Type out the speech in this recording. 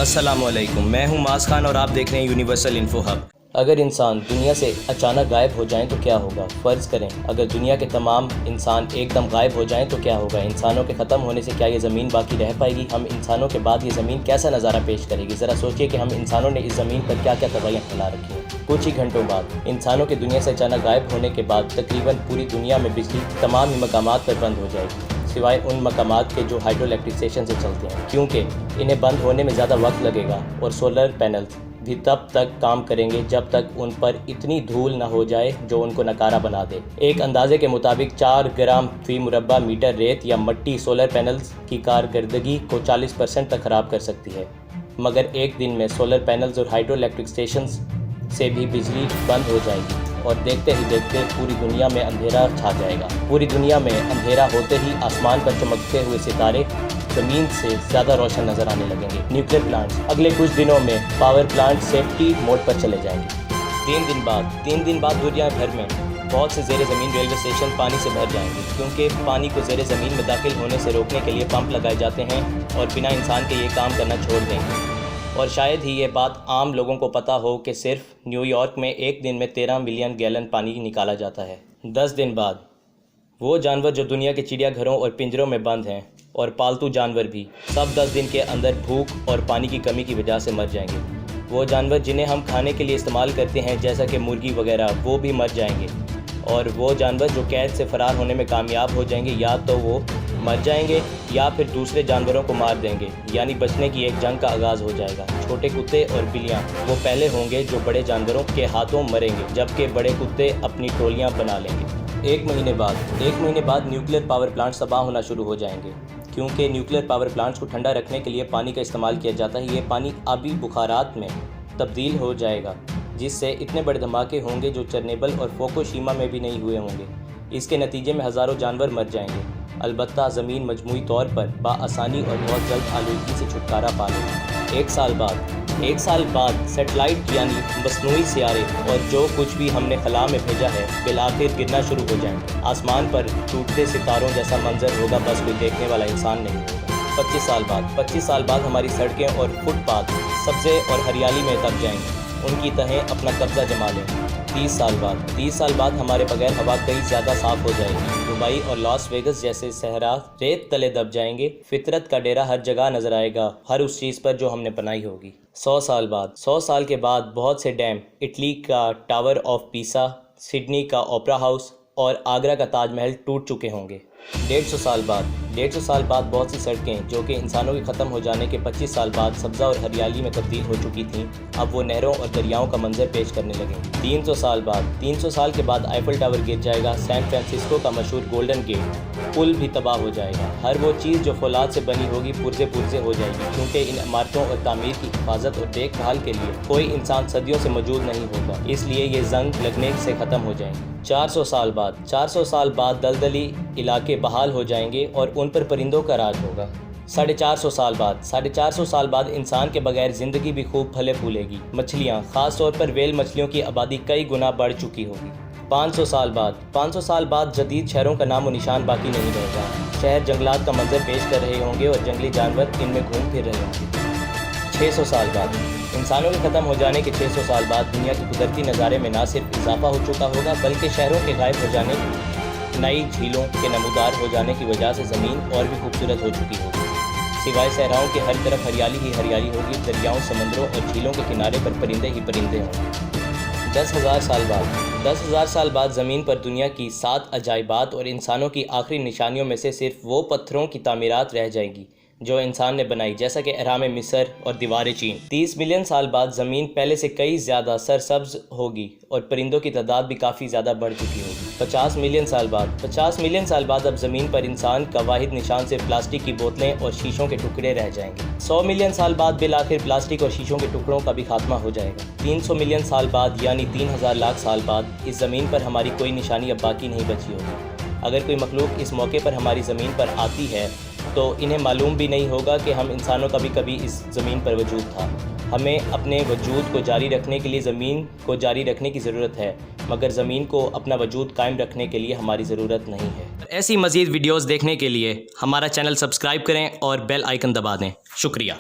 السلام علیکم، میں ہوں معاذ خان اور آپ دیکھ رہے ہیں یونیورسل انفو ہب۔ اگر انسان دنیا سے اچانک غائب ہو جائیں تو کیا ہوگا؟ فرض کریں اگر دنیا کے تمام انسان ایک دم غائب ہو جائیں تو کیا ہوگا؟ انسانوں کے ختم ہونے سے کیا یہ زمین باقی رہ پائے گی؟ ہم انسانوں کے بعد یہ زمین کیسا نظارہ پیش کرے گی؟ ذرا سوچئے کہ ہم انسانوں نے اس زمین پر کیا کیا تباہیاں پھیلا رکھی ہیں۔ کچھ ہی گھنٹوں بعد انسانوں کے دنیا سے اچانک غائب ہونے کے بعد تقریباً پوری دنیا میں بجلی تمام ہی مقامات پر بند ہو جائے گی، سوائے ان مقامات کے جو ہائیڈرو الیکٹرک اسٹیشن سے چلتے ہیں، کیونکہ انہیں بند ہونے میں زیادہ وقت لگے گا، اور سولر پینلز بھی تب تک کام کریں گے جب تک ان پر اتنی دھول نہ ہو جائے جو ان کو نکارہ بنا دے۔ ایک اندازے کے مطابق 4 گرام فی مربع میٹر ریت یا مٹی سولر پینلز کی کارکردگی کو 40% تک خراب کر سکتی ہے، مگر ایک دن میں سولر پینلز اور ہائیڈرو الیکٹرک اسٹیشنز سے بھی بجلی بند ہو جائے گی، اور دیکھتے ہی دیکھتے پوری دنیا میں اندھیرا چھا جائے گا۔ پوری دنیا میں اندھیرا ہوتے ہی آسمان پر چمکتے ہوئے ستارے زمین سے زیادہ روشن نظر آنے لگیں گے۔ نیوکلیر پلانٹس اگلے کچھ دنوں میں پاور پلانٹ سیفٹی موڈ پر چلے جائیں گے۔ 3 دن بعد دنیا بھر میں بہت سے زیر زمین ریلوے اسٹیشن پانی سے بھر جائیں گے، کیونکہ پانی کو زیر زمین میں داخل ہونے سے روکنے کے لیے پمپ لگائے جاتے ہیں اور بنا انسان کے یہ کام کرنا چھوڑ دیں گے۔ اور شاید ہی یہ بات عام لوگوں کو پتہ ہو کہ صرف نیو یارک میں ایک دن میں 13 ملین گیلن پانی نکالا جاتا ہے۔ 10 دن بعد وہ جانور جو دنیا کے چڑیا گھروں اور پنجروں میں بند ہیں، اور پالتو جانور بھی، سب 10 دن کے اندر بھوک اور پانی کی کمی کی وجہ سے مر جائیں گے۔ وہ جانور جنہیں ہم کھانے کے لیے استعمال کرتے ہیں جیسا کہ مرغی وغیرہ، وہ بھی مر جائیں گے، اور وہ جانور جو قید سے فرار ہونے میں کامیاب ہو جائیں گے یا تو وہ مر جائیں گے یا پھر دوسرے جانوروں کو مار دیں گے، یعنی بچنے کی ایک جنگ کا آغاز ہو جائے گا۔ چھوٹے کتے اور بلیاں وہ پہلے ہوں گے جو بڑے جانوروں کے ہاتھوں مریں گے، جبکہ بڑے کتے اپنی ٹولیاں بنا لیں گے۔ ایک مہینے بعد نیوکلیر پاور پلانٹس تباہ ہونا شروع ہو جائیں گے، کیونکہ نیوکلیر پاور پلانٹس کو ٹھنڈا رکھنے کے لیے پانی کا استعمال کیا جاتا ہے۔ یہ پانی آبی بخارات میں تبدیل ہو جائے گا، جس سے اتنے بڑے دھماکے ہوں گے جو چرنوبل اور فوکوشیما میں بھی نہیں ہوئے ہوں گے۔ اس کے نتیجے میں ہزاروں جانور مر جائیں گے، البتہ زمین مجموعی طور پر بآسانی اور بہت جلد آلودگی سے چھٹکارا پا لے گی۔ ایک سال بعد سیٹلائٹ یعنی مصنوعی سیارے اور جو کچھ بھی ہم نے خلا میں بھیجا ہے بالآخر گرنا شروع ہو جائیں گے۔ آسمان پر ٹوٹتے ستاروں جیسا منظر ہوگا، بس کوئی دیکھنے والا انسان نہیں ہوگا۔ 25 سال بعد ہماری سڑکیں اور فٹ پاتھ سبزے اور ہریالی میں دب جائیں گے، ان کی تہیں اپنا قبضہ جما لیں گے۔ 30 سال بعد ہمارے بغیر ہوا کئی زیادہ صاف ہو جائے گی۔ دبئی اور لاس ویگس جیسے صحرا ریت تلے دب جائیں گے، فطرت کا ڈیرا ہر جگہ نظر آئے گا، ہر اس چیز پر جو ہم نے بنائی ہوگی۔ 100 سال کے بعد بہت سے ڈیم، اٹلی کا ٹاور آف پیسا، سڈنی کا اوپرا ہاؤس اور آگرہ کا تاج محل ٹوٹ چکے ہوں گے۔ 150 سال بعد بہت سی سڑکیں جو کہ انسانوں کے ختم ہو جانے کے 25 سال بعد سبزہ اور ہریالی میں تبدیل ہو چکی تھیں، اب وہ نہروں اور دریاؤں کا منظر پیش کرنے لگیں۔ 300 سال کے بعد آئیفل ٹاور گر جائے گا، سین فرانسسکو کا مشہور گولڈن گیٹ پل بھی تباہ ہو جائے گا، ہر وہ چیز جو فولاد سے بنی ہوگی پرزے ہو جائے گی، کیونکہ ان عمارتوں اور تعمیر کی حفاظت اور دیکھ بھال کے لیے کوئی انسان صدیوں سے موجود نہیں ہوگا، اس لیے یہ زنگ لگنے سے ختم ہو جائیں گے۔ 400 سال بعد دلدلی علاقے بحال ہو جائیں گے اور ان پر پرندوں کا راج ہوگا۔ 450 سال بعد انسان کے بغیر زندگی بھی خوب پھلے پھولے گی۔ مچھلیاں، خاص طور پر ویل مچھلیوں کی آبادی کئی گنا بڑھ چکی ہوگی۔ 500 سال بعد جدید شہروں کا نام و نشان باقی نہیں رہے گا، شہر جنگلات کا منظر پیش کر رہے ہوں گے اور جنگلی جانور ان میں گھوم پھر رہے ہوں گے۔ 600 سال بعد انسانوں کے ختم ہو جانے کے 600 سال بعد دنیا کے قدرتی نظارے میں نہ صرف اضافہ ہو چکا ہوگا، بلکہ شہروں کے غائب ہو جانے، نئی جھیلوں کے نمودار ہو جانے کی وجہ سے زمین اور بھی خوبصورت ہو چکی ہوگی۔ سوائے صحراؤں کے ہر طرف ہریالی ہی ہریالی ہوگی، دریاؤں، سمندروں اور جھیلوں کے کنارے پر پرندے ہی پرندے ہوں گے۔ 10,000 سال بعد زمین پر دنیا کی 7 عجائبات اور انسانوں کی آخری نشانیوں میں سے صرف وہ پتھروں کی تعمیرات رہ جائیں گی جو انسان نے بنائی، جیسا کہ اہرام مصر اور دیوار چین۔ 30 ملین سال بعد زمین پہلے سے کئی زیادہ سرسبز ہوگی اور پرندوں کی تعداد بھی کافی زیادہ بڑھ چکی ہوگی۔ 50 ملین سال بعد اب زمین پر انسان کا واحد نشان صرف پلاسٹک کی بوتلیں اور شیشوں کے ٹکڑے رہ جائیں گے۔ 100 ملین سال بعد بالآخر پلاسٹک اور شیشوں کے ٹکڑوں کا بھی خاتمہ ہو جائے گا۔ 300 ملین سال بعد یعنی 3000 لاکھ سال بعد اس زمین پر ہماری کوئی نشانی اب باقی نہیں بچی ہوگی۔ اگر کوئی مخلوق اس موقع پر ہماری زمین پر آتی ہے تو انہیں معلوم بھی نہیں ہوگا کہ ہم انسانوں کا بھی کبھی اس زمین پر وجود تھا۔ ہمیں اپنے وجود کو جاری رکھنے کے لیے زمین کو جاری رکھنے کی ضرورت ہے، مگر زمین کو اپنا وجود قائم رکھنے کے لیے ہماری ضرورت نہیں ہے۔ ایسی مزید ویڈیوز دیکھنے کے لیے ہمارا چینل سبسکرائب کریں اور بیل آئیکن دبا دیں۔ شکریہ۔